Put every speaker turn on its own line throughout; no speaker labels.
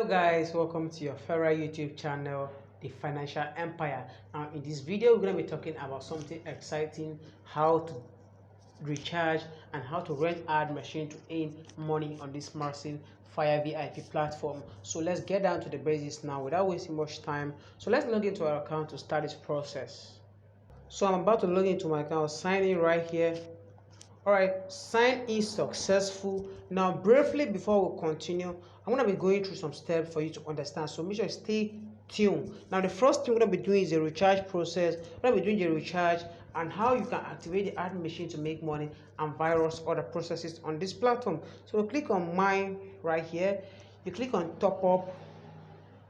Hello guys, welcome to your favorite YouTube channel, The Financial Empire. Now in this video, we're going to be talking about something exciting, how to recharge and how to rent ad machine to earn money on this massive Firevip platform. So let's get down to the basics now without wasting much time. So let's log into our account to start this process. So I'm about to log into my account, sign in right here. Alright, sign in successful. Now briefly before we continue, I'm going to be going through some steps for you to understand, so make sure you stay tuned. Now the first thing we're going to be doing is the recharge process. We're going to be doing the recharge and how you can activate the ad machine to make money and virus other processes on this platform. So we'll click on mine right here, you click on top up.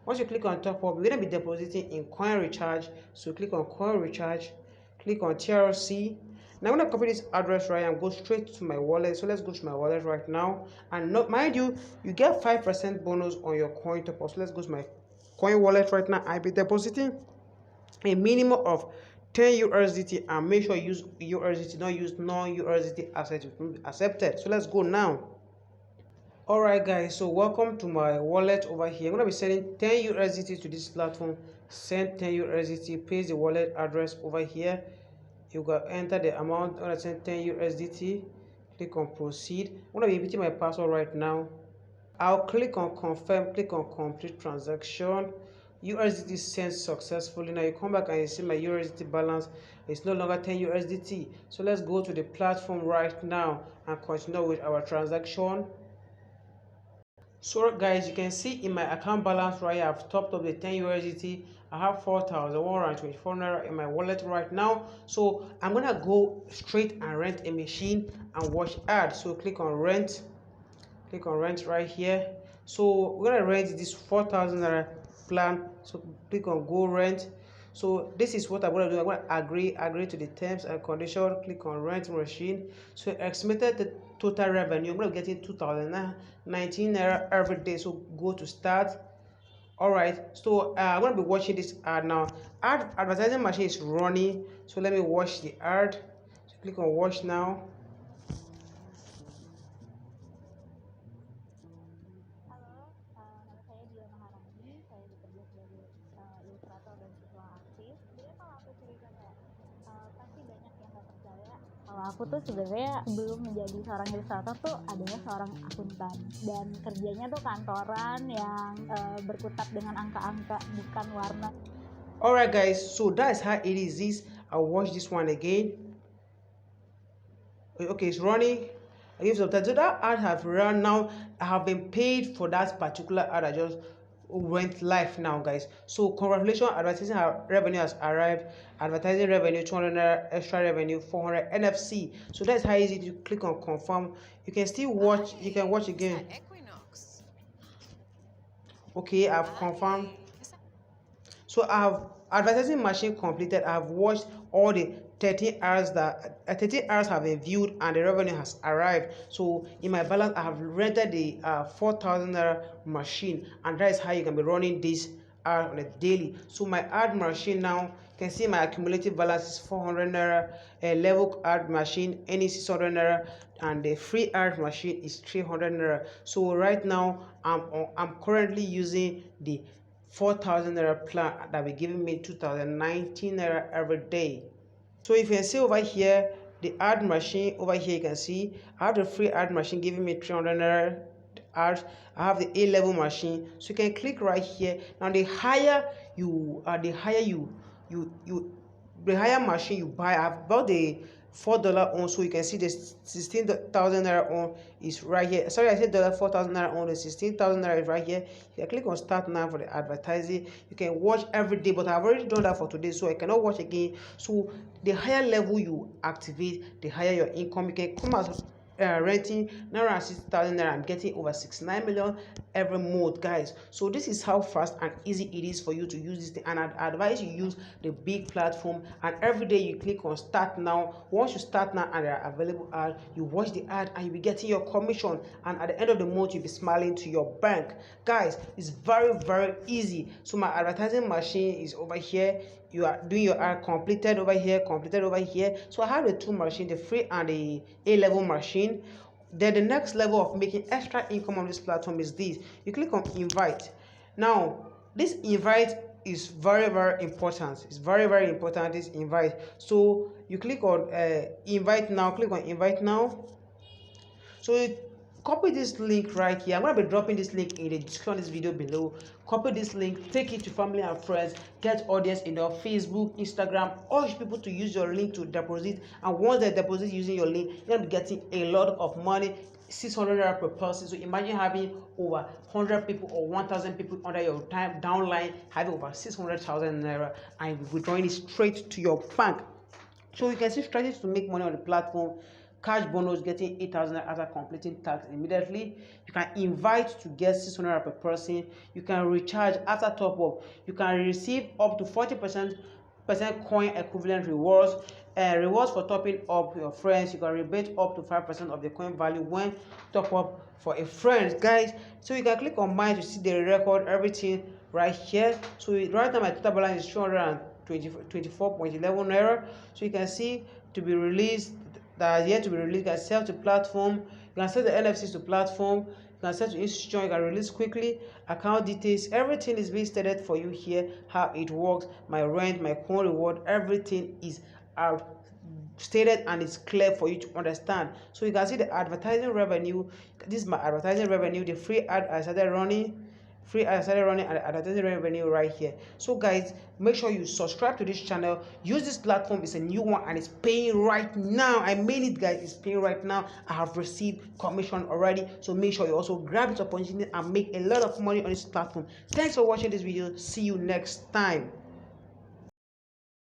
Once you click on top up, we're going to be depositing in coin recharge, so click on coin recharge, click on TRC. Now I'm going to copy this address right and go straight to my wallet. So let's go to my wallet right now. And mind you, you get 5% bonus on your coin top up. So let's go to my coin wallet right now. I'll be depositing a minimum of 10 USDT and make sure you use USDT, not use non-USDT asset accepted. So let's go now. Alright guys, so welcome to my wallet over here. I'm going to be sending 10 USDT to this platform. Send 10 USDT, paste the wallet address over here. You got enter the amount. I'm going to send 10 USDT. Click on proceed. I'm going to be inputting my password right now. I'll click on confirm, click on complete transaction. USDT sent successfully. Now you come back and you see my USDT balance. It's no longer 10 USDT. So let's go to the platform right now and continue with our transaction. So guys, you can see in my account balance right here, I've topped up the 10 USDT. I have 4,124 naira in my wallet right now. So I'm gonna go straight and rent a machine and watch ads. So click on rent right here. So we're gonna rent this 4,000 naira plan. So click on go rent. So this is what I'm going to do. I'm going to agree to the terms and conditions. Click on rent machine. So estimated the total revenue, I'm going to get it 2019 naira every day. So go to start. All right, so I'm going to be watching this ad now. Advertising machine is running. So let me watch the ad. So click on watch now.
Kalau aku tuh sebenarnya belum menjadi seorang ilustrator tuh adalah seorang akuntan dan kerjanya tuh kantoran yang berkutat dengan angka-angka bukan warna.
Alright guys, so that's how it is. I'll watch this one again. Okay, it's running. I give some time. So that ad have run now. I have been paid for that particular ad. I just went live now guys. So congratulations, advertising revenue has arrived. Advertising revenue 200, extra revenue 400 NFC. So that's how easy to click on confirm. You can still watch, you can watch again. Okay, I've confirmed. So I have advertising machine completed. I have watched all the 13 hours that 13 hours have been viewed and the revenue has arrived. So in my balance, I have rented the 4,000 machine, and that is how you can be running this ad on a daily. So my ad machine now, you can see my accumulative balance is 400 naira. A level ad machine any 600 naira, and the free ad machine is 300 naira. So right now I'm currently using the 4,000 naira plan that will give me 2019 naira every day. So if you can see over here, the ad machine over here, you can see I have the free ad machine giving me 300 naira ads. I have the A-level machine, so you can click right here. Now the higher the higher machine you buy, I've bought the $4 on, so you can see the 16,000 naira on is right here. Sorry, I said $4,000 on, the 16,000 naira is right here. You can click on start now for the advertising. You can watch every day, but I've already done that for today, so I cannot watch again. So the higher level you activate, the higher your income. You can come out renting naira 60,000 naira. I'm getting over 69 million every month guys. So this is how fast and easy it is for you to use this thing, and I advise you use the big platform, and every day you click on start now. Once you start now and there are available ads, you watch the ad and you'll be getting your commission, and at the end of the month you'll be smiling to your bank guys. It's very easy. So my advertising machine is over here. You are doing your ad completed over here. So I have the two machines, the free and the A-level machine. Then the next level of making extra income on this platform is this. You click on invite. Now this invite is very important. It's very important, this invite. So you click on invite now, click on invite now. So you copy this link right here. I'm going to be dropping this link in the description of this video below. Copy this link, take it to family and friends, get audience in your Facebook, Instagram, urge people to use your link to deposit. And once they deposit using your link, you're going to be getting a lot of money, 600 naira per person. So imagine having over 100 people or 1,000 people under your time downline, having over 600,000 naira and withdrawing it straight to your bank. So you can see strategies to make money on the platform. Cash bonus, getting 8,000 after completing task immediately. You can invite to get 600 per person. You can recharge after top up. You can receive up to 40% coin equivalent rewards. Rewards for topping up your friends. You can rebate up to 5% of the coin value when top up for a friend, guys. So you can click on mine to see the record, everything right here. So right now my total balance is 224.11 naira. So you can see to be released, that are yet to be released. You can sell to platform, you can sell the NFCs to platform, you can sell to institution, you can release quickly, account details, everything is being stated for you here, how it works, my rent, my coin reward, everything is out stated and it's clear for you to understand. So you can see the advertising revenue. This is my advertising revenue, the free ad I started running, and the advertising revenue right here. So guys, make sure you subscribe to this channel. Use this platform, it's a new one and it's paying right now. I made it, guys, it's paying right now. I have received commission already, so make sure you also grab this opportunity and make a lot of money on this platform. Thanks for watching this video. See you next time.